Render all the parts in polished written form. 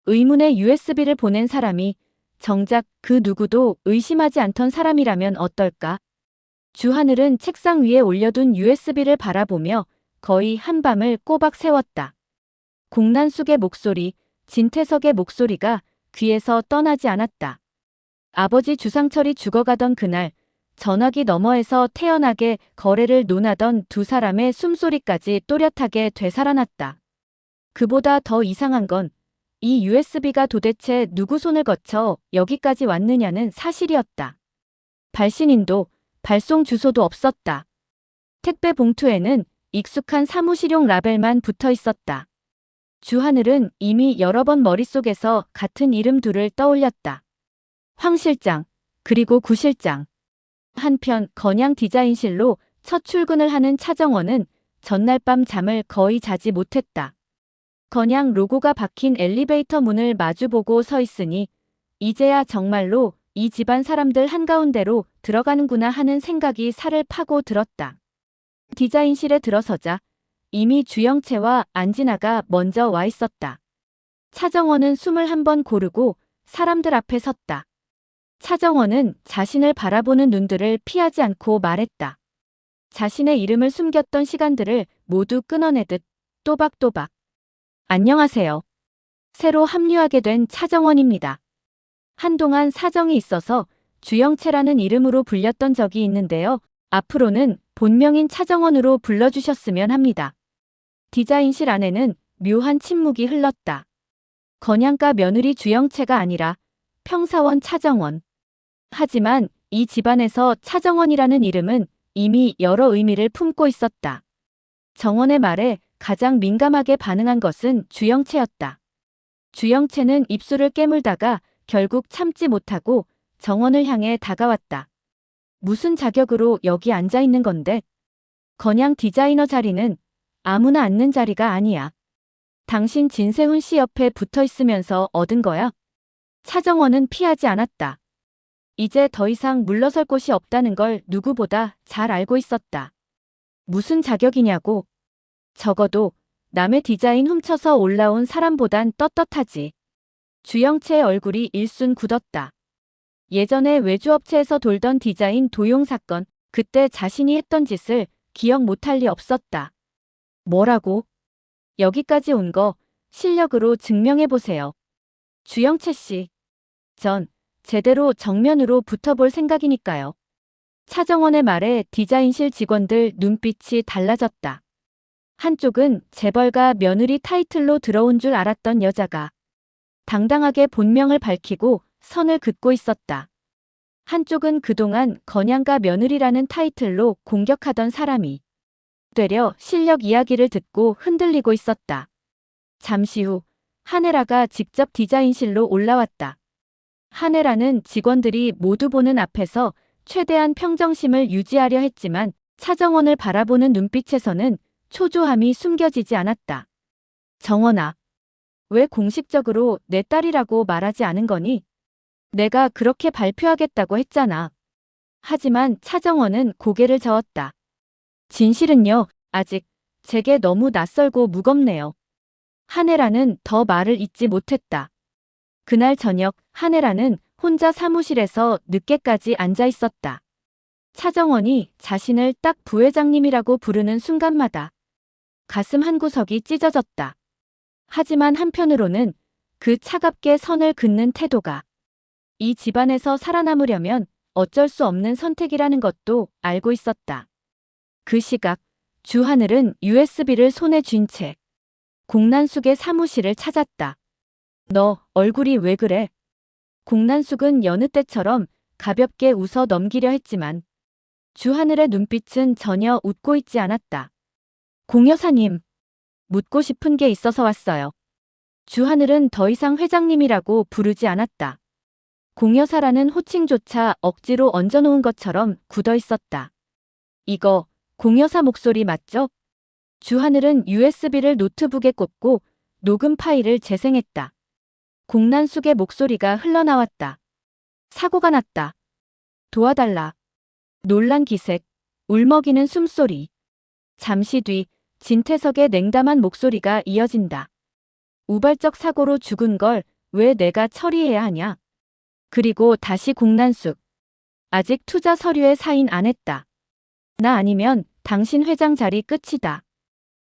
의문의 USB를 보낸 사람이 정작 그 누구도 의심하지 않던 사람이라면 어떨까? 주하늘은 책상 위에 올려둔 USB를 바라보며 거의 한밤을 꼬박 세웠다. 공난숙의 목소리, 진태석의 목소리가 귀에서 떠나지 않았다. 아버지 주상철이 죽어가던 그날, 전화기 너머에서 태연하게 거래를 논하던 두 사람의 숨소리까지 또렷하게 되살아났다. 그보다 더 이상한 건 이 USB가 도대체 누구 손을 거쳐 여기까지 왔느냐는 사실이었다. 발신인도 발송 주소도 없었다. 택배 봉투에는 익숙한 사무실용 라벨만 붙어 있었다. 주하늘은 이미 여러 번 머릿속에서 같은 이름 둘을 떠올렸다. 황 실장, 그리고 구 실장. 한편 건양 디자인실로 첫 출근을 하는 차정원은 전날 밤 잠을 거의 자지 못했다. 건양 로고가 박힌 엘리베이터 문을 마주보고 서 있으니 이제야 정말로 이 집안 사람들 한가운데로 들어가는구나 하는 생각이 살을 파고 들었다. 디자인실에 들어서자 이미 주영채와 안진아가 먼저 와 있었다. 차정원은 숨을 한번 고르고 사람들 앞에 섰다. 차정원은 자신을 바라보는 눈들을 피하지 않고 말했다. 자신의 이름을 숨겼던 시간들을 모두 끊어내듯 또박또박. 안녕하세요. 새로 합류하게 된 차정원입니다. 한동안 사정이 있어서 주영채라는 이름으로 불렸던 적이 있는데요. 앞으로는 본명인 차정원으로 불러주셨으면 합니다. 디자인실 안에는 묘한 침묵이 흘렀다. 건양가 며느리 주영채가 아니라 평사원 차정원. 하지만 이 집안에서 차정원이라는 이름은 이미 여러 의미를 품고 있었다. 정원의 말에 가장 민감하게 반응한 것은 주영채였다. 주영채는 입술을 깨물다가 결국 참지 못하고 정원을 향해 다가왔다. 무슨 자격으로 여기 앉아 있는 건데? 건양 디자이너 자리는 아무나 앉는 자리가 아니야. 당신 진세훈 씨 옆에 붙어 있으면서 얻은 거야? 차정원은 피하지 않았다. 이제 더 이상 물러설 곳이 없다는 걸 누구보다 잘 알고 있었다. 무슨 자격이냐고. 적어도 남의 디자인 훔쳐서 올라온 사람보단 떳떳하지. 주영채의 얼굴이 일순 굳었다. 예전에 외주업체에서 돌던 디자인 도용 사건, 그때 자신이 했던 짓을 기억 못할 리 없었다. 뭐라고? 여기까지 온 거 실력으로 증명해보세요. 주영채 씨. 전 제대로 정면으로 붙어볼 생각이니까요. 차정원의 말에 디자인실 직원들 눈빛이 달라졌다. 한쪽은 재벌가 며느리 타이틀로 들어온 줄 알았던 여자가 당당하게 본명을 밝히고 선을 긋고 있었다. 한쪽은 그동안 건양가 며느리라는 타이틀로 공격하던 사람이 되려 실력 이야기를 듣고 흔들리고 있었다. 잠시 후 한혜라가 직접 디자인실로 올라왔다. 한혜라는 직원들이 모두 보는 앞에서 최대한 평정심을 유지하려 했지만 차정원을 바라보는 눈빛에서는 초조함이 숨겨지지 않았다. 정원아, 왜 공식적으로 내 딸이라고 말하지 않은 거니? 내가 그렇게 발표하겠다고 했잖아. 하지만 차정원은 고개를 저었다. 진실은요, 아직 제게 너무 낯설고 무겁네요. 한혜라는 더 말을 잇지 못했다. 그날 저녁 한혜라는 혼자 사무실에서 늦게까지 앉아 있었다. 차정원이 자신을 딱 부회장님이라고 부르는 순간마다 가슴 한구석이 찢어졌다. 하지만 한편으로는 그 차갑게 선을 긋는 태도가 이 집안에서 살아남으려면 어쩔 수 없는 선택이라는 것도 알고 있었다. 그 시각 주하늘은 USB를 손에 쥔 채 공난숙의 사무실을 찾았다. 너 얼굴이 왜 그래? 공난숙은 여느 때처럼 가볍게 웃어 넘기려 했지만 주하늘의 눈빛은 전혀 웃고 있지 않았다. 공 여사님, 묻고 싶은 게 있어서 왔어요. 주하늘은 더 이상 회장님이라고 부르지 않았다. 공 여사라는 호칭조차 억지로 얹어놓은 것처럼 굳어 있었다. 이거 공 여사 목소리 맞죠? 주하늘은 USB를 노트북에 꽂고 녹음 파일을 재생했다. 공난숙의 목소리가 흘러나왔다. 사고가 났다. 도와달라. 놀란 기색, 울먹이는 숨소리. 잠시 뒤 진태석의 냉담한 목소리가 이어진다. 우발적 사고로 죽은 걸 왜 내가 처리해야 하냐? 그리고 다시 공난숙. 아직 투자 서류에 사인 안 했다. 나 아니면 당신 회장 자리 끝이다.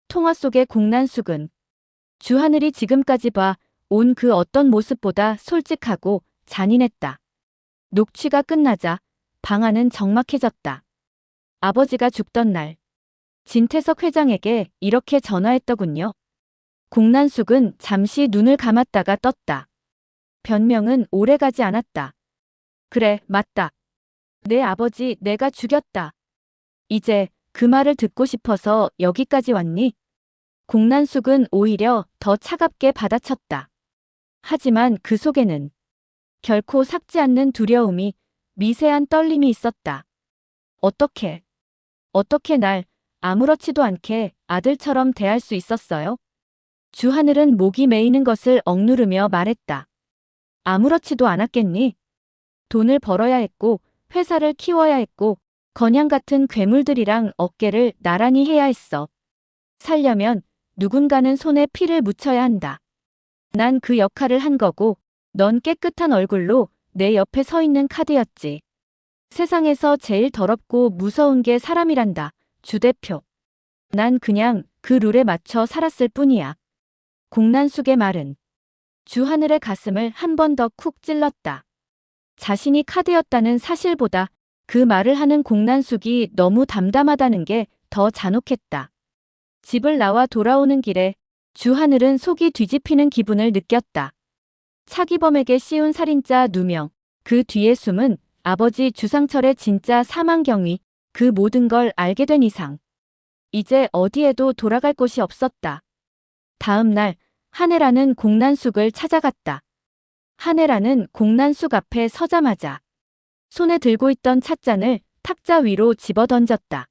통화 속의 공난숙은 주하늘이 지금까지 온 그 어떤 모습보다 솔직하고 잔인했다. 녹취가 끝나자 방 안은 적막해졌다. 아버지가 죽던 날 진태석 회장에게 이렇게 전화했더군요. 공난숙은 잠시 눈을 감았다가 떴다. 변명은 오래가지 않았다. 그래, 맞다. 내 아버지 내가 죽였다. 이제 그 말을 듣고 싶어서 여기까지 왔니? 공난숙은 오히려 더 차갑게 받아쳤다. 하지만 그 속에는 결코 삭지 않는 두려움이, 미세한 떨림이 있었다. 어떻게 날 아무렇지도 않게 아들처럼 대할 수 있었어요? 주하늘은 목이 메이는 것을 억누르며 말했다. 아무렇지도 않았겠니? 돈을 벌어야 했고, 회사를 키워야 했고, 건양 같은 괴물들이랑 어깨를 나란히 해야 했어. 살려면 누군가는 손에 피를 묻혀야 한다. 난 그 역할을 한 거고, 넌 깨끗한 얼굴로 내 옆에 서 있는 카드였지. 세상에서 제일 더럽고 무서운 게 사람이란다, 주 대표. 난 그냥 그 룰에 맞춰 살았을 뿐이야. 공난숙의 말은 주하늘의 가슴을 한 번 더 쿡 찔렀다. 자신이 카드였다는 사실보다 그 말을 하는 공난숙이 너무 담담하다는 게 더 잔혹했다. 집을 나와 돌아오는 길에 주하늘은 속이 뒤집히는 기분을 느꼈다. 차기범에게 씌운 살인자 누명, 그 뒤에 숨은 아버지 주상철의 진짜 사망 경위, 그 모든 걸 알게 된 이상 이제 어디에도 돌아갈 곳이 없었다. 다음 날 한혜라는 공난숙을 찾아갔다. 한혜라는 공난숙 앞에 서자마자 손에 들고 있던 찻잔을 탁자 위로 집어던졌다.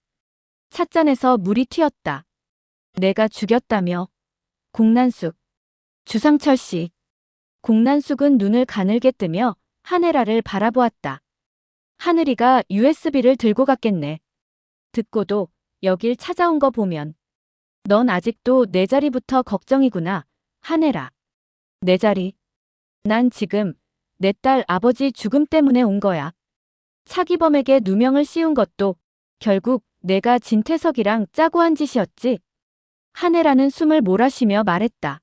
찻잔에서 물이 튀었다. 내가 죽였다며. 공난숙. 주상철 씨. 공난숙은 눈을 가늘게 뜨며 한혜라를 바라보았다. 하늘이가 USB를 들고 갔겠네. 듣고도 여길 찾아온 거 보면 넌 아직도 내 자리부터 걱정이구나, 한혜라. 내 자리? 난 지금 내 딸 아버지 죽음 때문에 온 거야. 차기범에게 누명을 씌운 것도 결국 내가 진태석이랑 짜고 한 짓이었지. 한혜라는 숨을 몰아쉬며 말했다.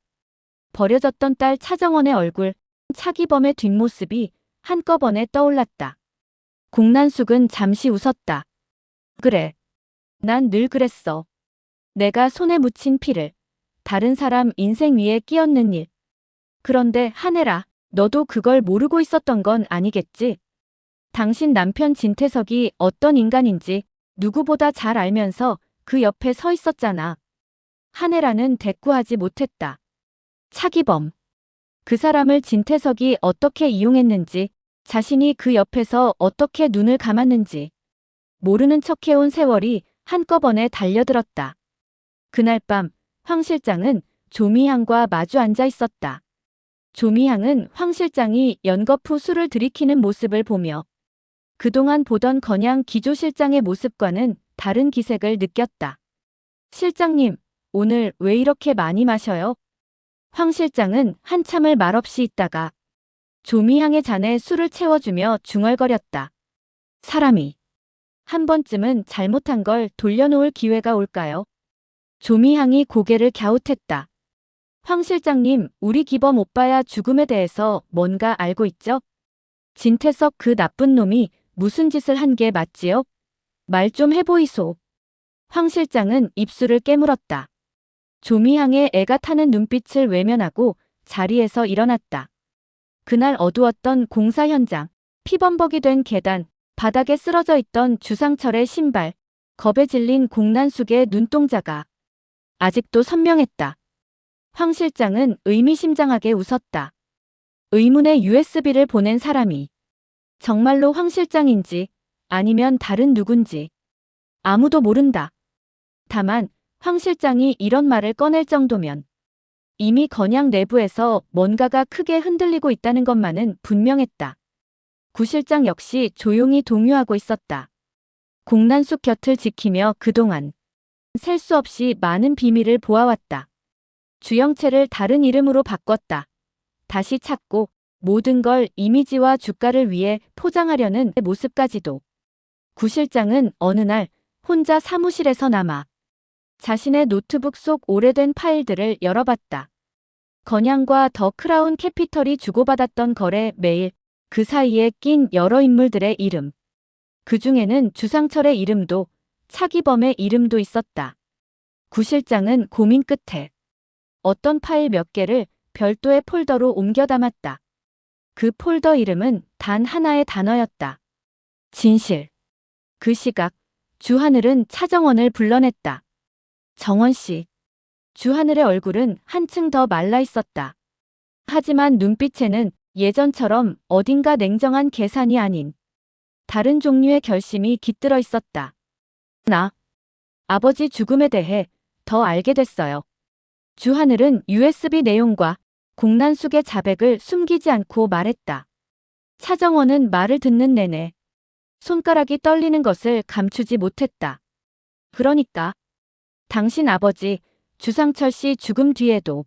버려졌던 딸 차정원의 얼굴, 차기범의 뒷모습이 한꺼번에 떠올랐다. 공난숙은 잠시 웃었다. 그래. 난 늘 그랬어. 내가 손에 묻힌 피를 다른 사람 인생 위에 끼얹는 일. 그런데 한혜라, 너도 그걸 모르고 있었던 건 아니겠지? 당신 남편 진태석이 어떤 인간인지 누구보다 잘 알면서 그 옆에 서 있었잖아. 한혜라는 대꾸하지 못했다. 차기범. 그 사람을 진태석이 어떻게 이용했는지, 자신이 그 옆에서 어떻게 눈을 감았는지 모르는 척해온 세월이 한꺼번에 달려들었다. 그날 밤 황 실장은 조미향과 마주 앉아 있었다. 조미향은 황 실장이 연거푸 술을 들이키는 모습을 보며 그동안 보던 건양 기조실장의 모습과는 다른 기색을 느꼈다. 실장님, 오늘 왜 이렇게 많이 마셔요? 황 실장은 한참을 말없이 있다가 조미향의 잔에 술을 채워주며 중얼거렸다. 사람이 한 번쯤은 잘못한 걸 돌려놓을 기회가 올까요? 조미향이 고개를 갸웃했다. 황 실장님, 우리 기범 오빠야 죽음에 대해서 뭔가 알고 있죠? 진태석 그 나쁜 놈이 무슨 짓을 한 게 맞지요? 말 좀 해보이소. 황 실장은 입술을 깨물었다. 조미향의 애가 타는 눈빛을 외면하고 자리에서 일어났다. 그날 어두웠던 공사 현장, 피범벅이 된 계단, 바닥에 쓰러져 있던 주상철의 신발, 겁에 질린 공난숙의 눈동자가 아직도 선명했다. 황 실장은 의미심장하게 웃었다. 의문의 USB를 보낸 사람이 정말로 황 실장인지 아니면 다른 누군지 아무도 모른다. 다만 황 실장이 이런 말을 꺼낼 정도면 이미 건양 내부에서 뭔가가 크게 흔들리고 있다는 것만은 분명했다. 구 실장 역시 조용히 동요하고 있었다. 공난숙 곁을 지키며 그동안 셀 수 없이 많은 비밀을 보아왔다. 주영채를 다른 이름으로 바꿨다. 다시 찾고 모든 걸 이미지와 주가를 위해 포장하려는 모습까지도. 구 실장은 어느 날 혼자 사무실에서 남아 자신의 노트북 속 오래된 파일들을 열어봤다. 건양과 더 크라운 캐피털이 주고받았던 거래 메일, 그 사이에 낀 여러 인물들의 이름. 그 중에는 주상철의 이름도 차기범의 이름도 있었다. 구 실장은 고민 끝에 어떤 파일 몇 개를 별도의 폴더로 옮겨 담았다. 그 폴더 이름은 단 하나의 단어였다. 진실. 그 시각 주하늘은 차정원을 불러냈다. 정원 씨. 주하늘의 얼굴은 한층 더 말라 있었다. 하지만 눈빛에는 예전처럼 어딘가 냉정한 계산이 아닌 다른 종류의 결심이 깃들어 있었다. 나 아버지 죽음에 대해 더 알게 됐어요. 주하늘은 USB 내용과 공난숙의 자백을 숨기지 않고 말했다. 차정원은 말을 듣는 내내 손가락이 떨리는 것을 감추지 못했다. 그러니까 당신 아버지 주상철 씨 죽음 뒤에도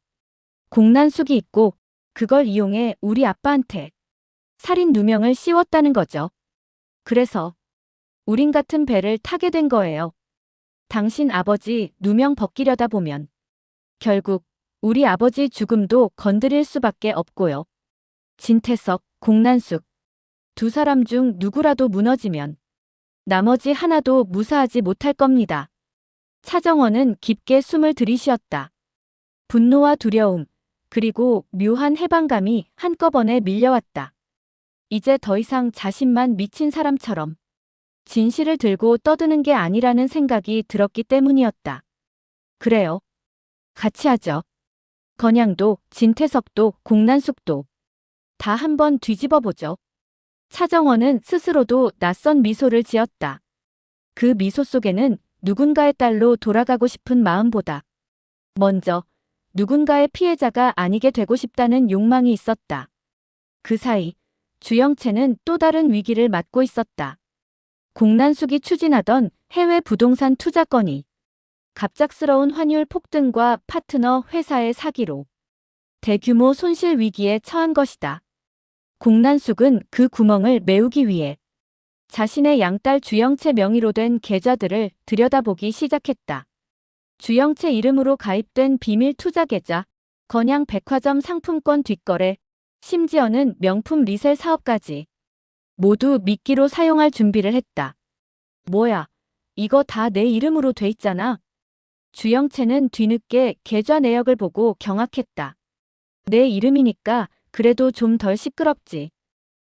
공난숙이 있고 그걸 이용해 우리 아빠한테 살인 누명을 씌웠다는 거죠. 그래서 우린 같은 배를 타게 된 거예요. 당신 아버지 누명 벗기려다 보면 결국 우리 아버지 죽음도 건드릴 수밖에 없고요. 진태석, 공난숙 두 사람 중 누구라도 무너지면 나머지 하나도 무사하지 못할 겁니다. 차정원은 깊게 숨을 들이쉬었다. 분노와 두려움, 그리고 묘한 해방감이 한꺼번에 밀려왔다. 이제 더 이상 자신만 미친 사람처럼 진실을 들고 떠드는 게 아니라는 생각이 들었기 때문이었다. 그래요. 같이 하죠. 건양도, 진태석도, 공난숙도 다 한번 뒤집어 보죠. 차정원은 스스로도 낯선 미소를 지었다. 그 미소 속에는 누군가의 딸로 돌아가고 싶은 마음보다 먼저 누군가의 피해자가 아니게 되고 싶다는 욕망이 있었다. 그 사이 주영채는 또 다른 위기를 맞고 있었다. 공난숙이 추진하던 해외 부동산 투자 건이 갑작스러운 환율 폭등과 파트너 회사의 사기로 대규모 손실 위기에 처한 것이다. 공난숙은 그 구멍을 메우기 위해 자신의 양딸 주영채 명의로 된 계좌들을 들여다보기 시작했다. 주영채 이름으로 가입된 비밀 투자 계좌, 건양 백화점 상품권 뒷거래, 심지어는 명품 리셀 사업까지 모두 미끼로 사용할 준비를 했다. 뭐야, 이거 다 내 이름으로 돼 있잖아. 주영채는 뒤늦게 계좌 내역을 보고 경악했다. 내 이름이니까 그래도 좀 덜 시끄럽지.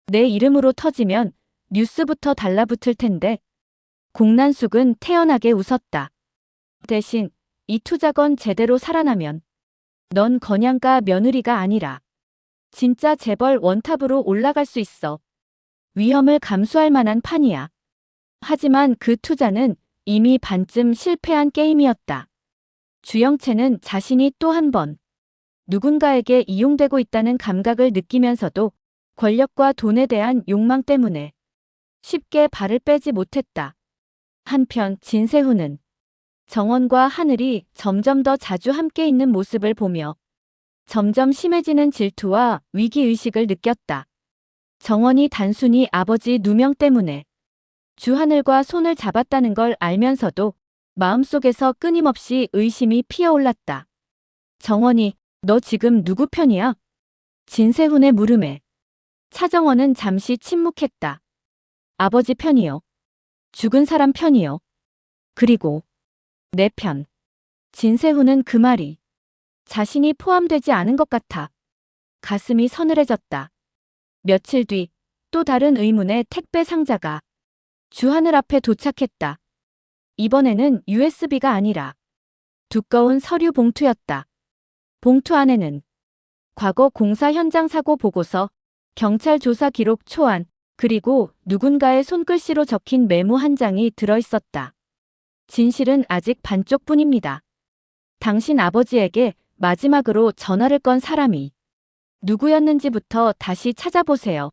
내 이름으로 터지면 뉴스부터 달라붙을 텐데. 공난숙은 태연하게 웃었다. 대신 이 투자건 제대로 살아나면 넌 건양가 며느리가 아니라 진짜 재벌 원탑으로 올라갈 수 있어. 위험을 감수할 만한 판이야. 하지만 그 투자는 이미 반쯤 실패한 게임이었다. 주영채는 자신이 또 한 번 누군가에게 이용되고 있다는 감각을 느끼면서도 권력과 돈에 대한 욕망 때문에 쉽게 발을 빼지 못했다. 한편 진세훈은 정원과 하늘이 점점 더 자주 함께 있는 모습을 보며 점점 심해지는 질투와 위기의식을 느꼈다. 정원이 단순히 아버지 누명 때문에 주하늘과 손을 잡았다는 걸 알면서도 마음속에서 끊임없이 의심이 피어올랐다. 정원이 너 지금 누구 편이야? 진세훈의 물음에 차정원은 잠시 침묵했다. 아버지 편이요. 죽은 사람 편이요. 그리고 내 편. 진세훈은 그 말이 자신이 포함되지 않은 것 같아 가슴이 서늘해졌다. 며칠 뒤 또 다른 의문의 택배 상자가 주하늘 앞에 도착했다. 이번에는 USB가 아니라 두꺼운 서류 봉투였다. 봉투 안에는 과거 공사 현장 사고 보고서, 경찰 조사 기록 초안, 그리고 누군가의 손글씨로 적힌 메모 한 장이 들어있었다. 진실은 아직 반쪽뿐입니다. 당신 아버지에게 마지막으로 전화를 건 사람이 누구였는지부터 다시 찾아보세요.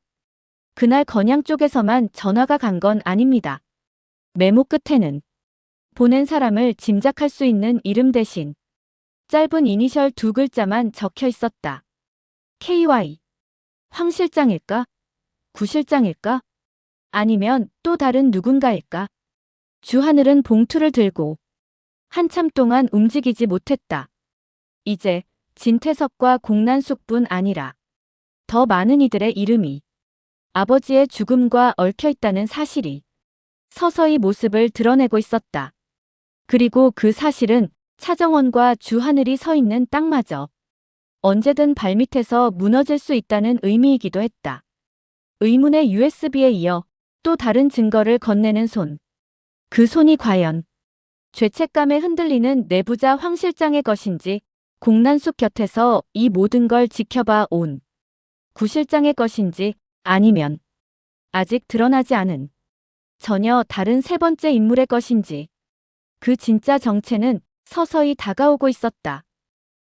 그날 건양 쪽에서만 전화가 간 건 아닙니다. 메모 끝에는 보낸 사람을 짐작할 수 있는 이름 대신 짧은 이니셜 두 글자만 적혀 있었다. KY. 황 실장일까? 구 실장일까? 아니면 또 다른 누군가일까? 주하늘은 봉투를 들고 한참 동안 움직이지 못했다. 이제 진태석과 공난숙뿐 아니라 더 많은 이들의 이름이 아버지의 죽음과 얽혀 있다는 사실이 서서히 모습을 드러내고 있었다. 그리고 그 사실은 차정원과 주하늘이 서 있는 땅마저 언제든 발밑에서 무너질 수 있다는 의미이기도 했다. 의문의 USB에 이어 또 다른 증거를 건네는 손. 그 손이 과연 죄책감에 흔들리는 내부자 황 실장의 것인지, 공난숙 곁에서 이 모든 걸 지켜봐 온 구 실장의 것인지, 아니면 아직 드러나지 않은 전혀 다른 세 번째 인물의 것인지, 그 진짜 정체는 서서히 다가오고 있었다.